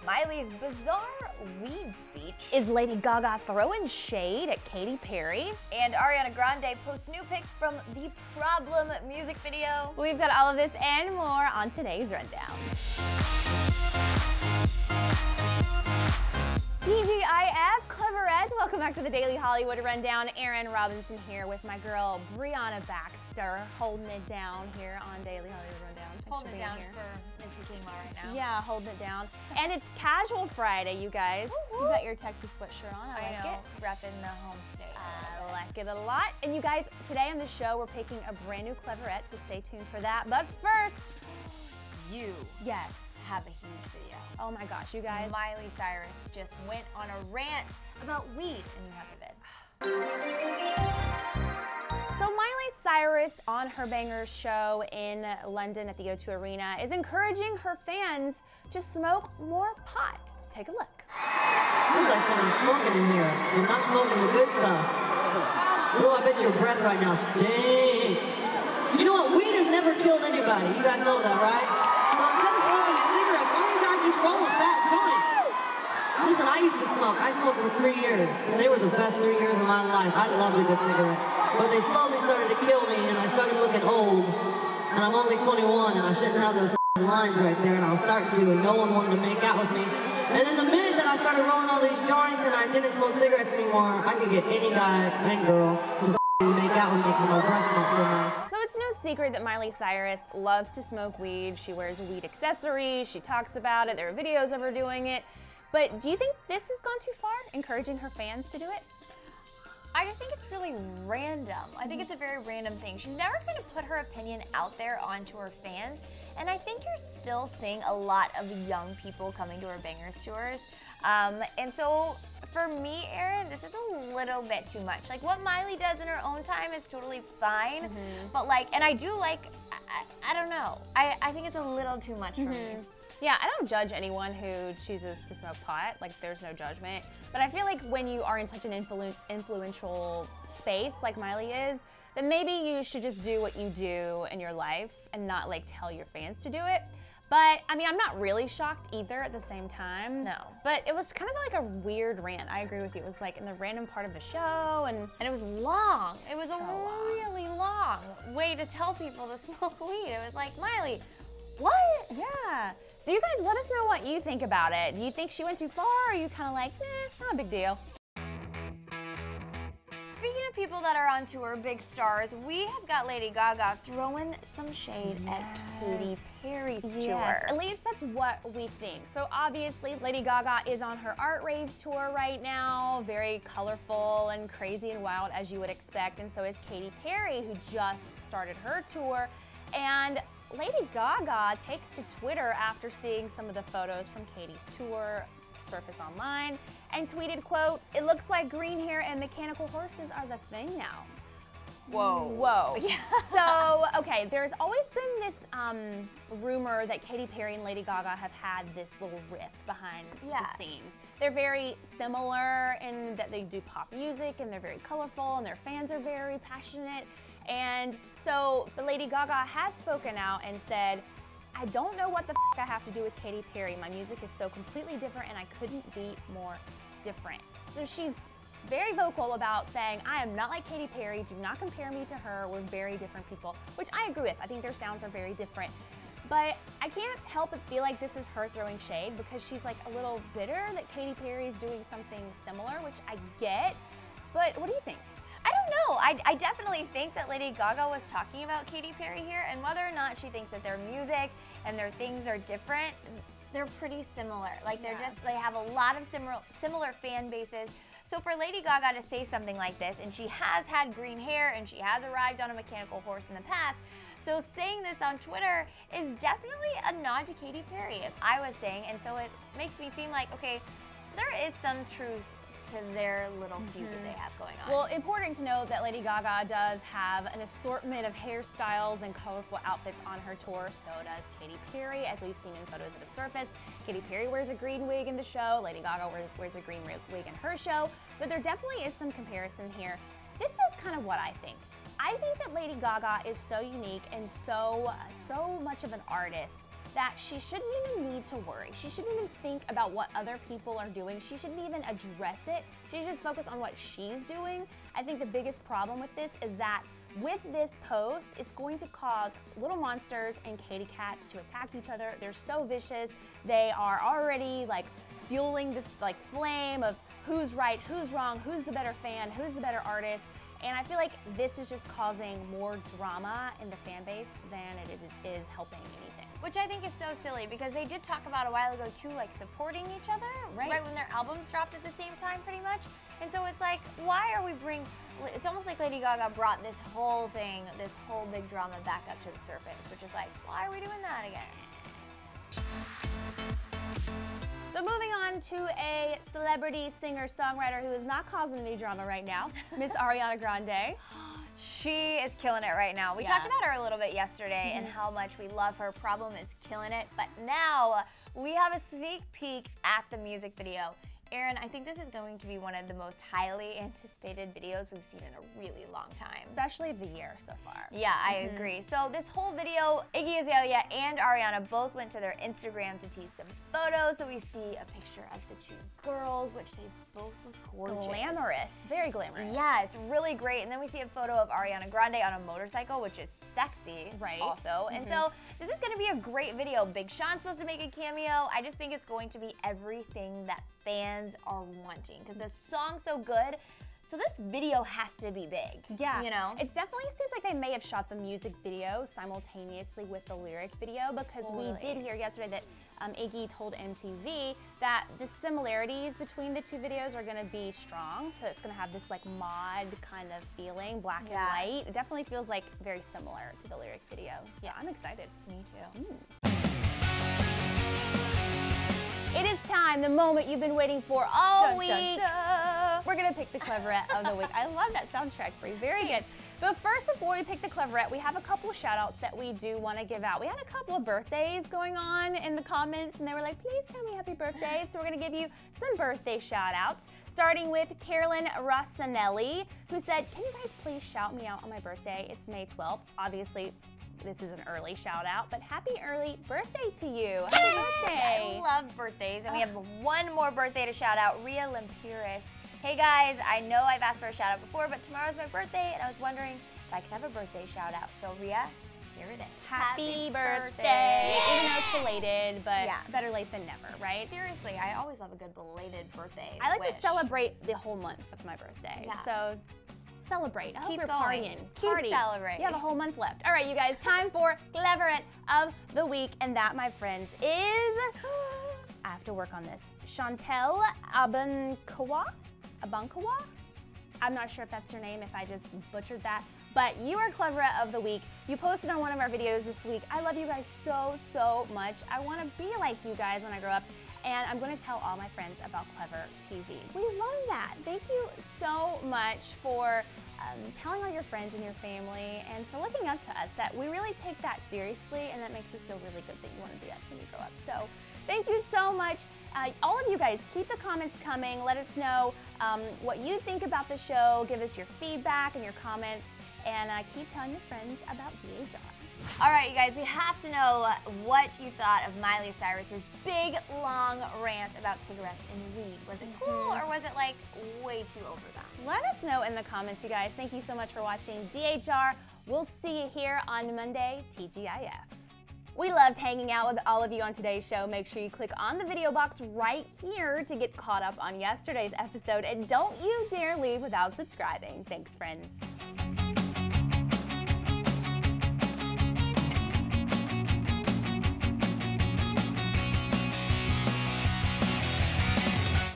Miley's bizarre weed speech. Is Lady Gaga throwing shade at Katy Perry? And Ariana Grande posts new pics from the Problem music video. We've got all of this and more on today's Rundown. TGIF, Clevver, welcome back to the Daily Hollywood Rundown. Aaron Robinson here with my girl Brianna Baxter, holding it down here on Daily Hollywood Rundown. Holding it down for Missy Kingma right now. Yeah, holding it down. And it's Casual Friday, you guys. You got your Texas sweatshirt on. I like it. Repping the home state. I like it a lot. And you guys, today on the show, we're picking a brand new Clevverette, so stay tuned for that. But first, you have a huge video. Oh my gosh, you guys. Miley Cyrus just went on a rant about weed, and you have the vid. So Miley Cyrus on her Bangers show in London at the O2 Arena is encouraging her fans to smoke more pot. Take a look. Looks like someone's smoking in here. You're not smoking the good stuff. Oh, I bet your breath right now stinks. You know what? Weed has never killed anybody. You guys know that, right? So instead of smoking your cigarettes, why don't you guys just roll a fat joint? Listen, I used to smoke. I smoked for 3 years, and they were the best 3 years of my life. I loved a good cigarette. But they slowly started to kill me, and I started looking old. And I'm only 21, and I shouldn't have those lines right there, and I was starting to, and no one wanted to make out with me. And then the minute that I started rolling all these joints and I didn't smoke cigarettes anymore, I could get any guy and girl to make out with me because my breath smelled so nice. So it's no secret that Miley Cyrus loves to smoke weed. She wears weed accessories. She talks about it. There are videos of her doing it. But do you think this has gone too far, encouraging her fans to do it? I just think it's really random. I think it's a very random thing. She's never going to put her opinion out there onto her fans. And I think you're still seeing a lot of young people coming to her Bangers tours. And so for me, Aaron, this is a little bit too much. Like what Miley does in her own time is totally fine. But like, and I do like, I don't know. I think it's a little too much for me. Yeah, I don't judge anyone who chooses to smoke pot. Like, there's no judgment. But I feel like when you are in such an influential space like Miley is, then maybe you should just do what you do in your life and not, like, tell your fans to do it. But, I mean, I'm not really shocked either at the same time. No. But it was kind of like a weird rant. I agree with you. It was, like, in the random part of the show, and it was long. It was a really long way to tell people to smoke weed. It was like, Miley, what? Yeah. So you guys, let us know what you think about it. Do you think she went too far, or are you kind of like, not a big deal? Speaking of people that are on tour, big stars, we have got Lady Gaga throwing some shade at Katy Perry's tour. At least that's what we think. So obviously, Lady Gaga is on her art rave tour right now. Very colorful and crazy and wild, as you would expect. And so is Katy Perry, who just started her tour. And Lady Gaga takes to Twitter after seeing some of the photos from Katy's tour surface online and tweeted, quote, "It looks like green hair and mechanical horses are the thing now." Whoa. Whoa. Yeah. So, okay, there's always been this rumor that Katy Perry and Lady Gaga have had this little rift behind the scenes. They're very similar in that they do pop music and they're very colorful and their fans are very passionate. And so Lady Gaga has spoken out and said, "I don't know what the I have to do with Katy Perry. My music is so completely different and I couldn't be more different." So she's very vocal about saying, "I am not like Katy Perry. Do not compare me to her. We're very different people," which I agree with. I think their sounds are very different. But I can't help but feel like this is her throwing shade because she's like a little bitter that Katy Perry is doing something similar, which I get. But what do you think? I don't know. I definitely think that Lady Gaga was talking about Katy Perry here, and whether or not she thinks that their music and their things are different, they're pretty similar. Like they have a lot of similar fan bases. So for Lady Gaga to say something like this, and she has had green hair and she has arrived on a mechanical horse in the past, so saying this on Twitter is definitely a nod to Katy Perry, if I was saying, and so it makes me seem like, okay, there is some truth to their little feud that they have going on. Well, important to note that Lady Gaga does have an assortment of hairstyles and colorful outfits on her tour. So does Katy Perry, as we've seen in photos that have surfaced. Katy Perry wears a green wig in the show. Lady Gaga wears a green wig in her show. So there definitely is some comparison here. This is kind of what I think. I think that Lady Gaga is so unique and so much of an artist that she shouldn't even need to worry. She shouldn't even think about what other people are doing. She shouldn't even address it. She should just focus on what she's doing. I think the biggest problem with this is that with this post, it's going to cause little monsters and Katy cats to attack each other. They're so vicious. They are already like fueling this like flame of who's right, who's wrong, who's the better fan, who's the better artist. And I feel like this is just causing more drama in the fan base than it is helping anything. Which I think is so silly because they did talk about a while ago too, like supporting each other, right when their albums dropped at the same time pretty much. And so it's like, why are we it's almost like Lady Gaga brought this whole thing, this whole big drama back up to the surface, which is like, why are we doing that again? So moving on to a celebrity singer-songwriter who is not causing any drama right now, Miss Ariana Grande. She is killing it right now. We talked about her a little bit yesterday and how much we love her. Problem is killing it. But now we have a sneak peek at the music video. Aaron, I think this is going to be one of the most highly anticipated videos we've seen in a really long time. Especially of the year so far. Yeah, I agree. So this whole video, Iggy Azalea and Ariana both went to their Instagram to tease some photos. So we see a picture of the two girls, which they both look gorgeous. Glamorous, very glamorous. Yeah, it's really great. And then we see a photo of Ariana Grande on a motorcycle, which is sexy also. And so this is gonna be a great video. Big Sean's supposed to make a cameo. I just think it's going to be everything that fans are wanting because the song's so good. So this video has to be big. Yeah, you know? It definitely seems like they may have shot the music video simultaneously with the lyric video because we did hear yesterday that Iggy told MTV that the similarities between the two videos are gonna be strong. So it's gonna have this like mod kind of feeling, black and white. It definitely feels like very similar to the lyric video. So I'm excited. Me too. It is time, the moment you've been waiting for all week. We're gonna pick the Clevverette of the week. I love that soundtrack, Brie. Very good. But first, before we pick the Clevverette, we have a couple of shout outs that we do want to give out. We had a couple of birthdays going on in the comments, and they were like, please tell me happy birthday. So we're gonna give you some birthday shout outs, starting with Carolyn Rossanelli, who said, can you guys please shout me out on my birthday? It's May 12th. Obviously, this is an early shout out, but happy early birthday to you. Happy birthday. I love birthdays, and we have one more birthday to shout out, Rhea Lempiris. Hey guys, I know I've asked for a shout out before, but tomorrow's my birthday, and I was wondering if I could have a birthday shout out. So Rhea, here it is. Happy birthday. Even though it's belated, but better late than never, right? Seriously, I always love a good belated birthday I like to celebrate the whole month of my birthday. So celebrate. I hope you're partying. Keep celebrating. You have a whole month left. All right, you guys, time for Clevverette of the week, and that, my friends, is, I have to work on this, Chantel Abankawa? I'm not sure if that's your name, if I just butchered that, but you are Clevverette of the week. You posted on one of our videos this week. I love you guys so, so much. I want to be like you guys when I grow up, and I'm going to tell all my friends about Clevver TV. We love that. Thank you so much for telling all your friends and your family and for looking up to us. That we really take that seriously, and that makes us feel really good that you want to be us when you grow up. So thank you so much. All of you guys, keep the comments coming. Let us know what you think about the show. Give us your feedback and your comments, and keep telling your friends about DHR. All right, you guys, we have to know what you thought of Miley Cyrus's big, long rant about cigarettes and weed. Was it cool or was it like way too overdone? Let us know in the comments, you guys. Thank you so much for watching DHR. We'll see you here on Monday, TGIF. We loved hanging out with all of you on today's show. Make sure you click on the video box right here to get caught up on yesterday's episode. And don't you dare leave without subscribing. Thanks, friends.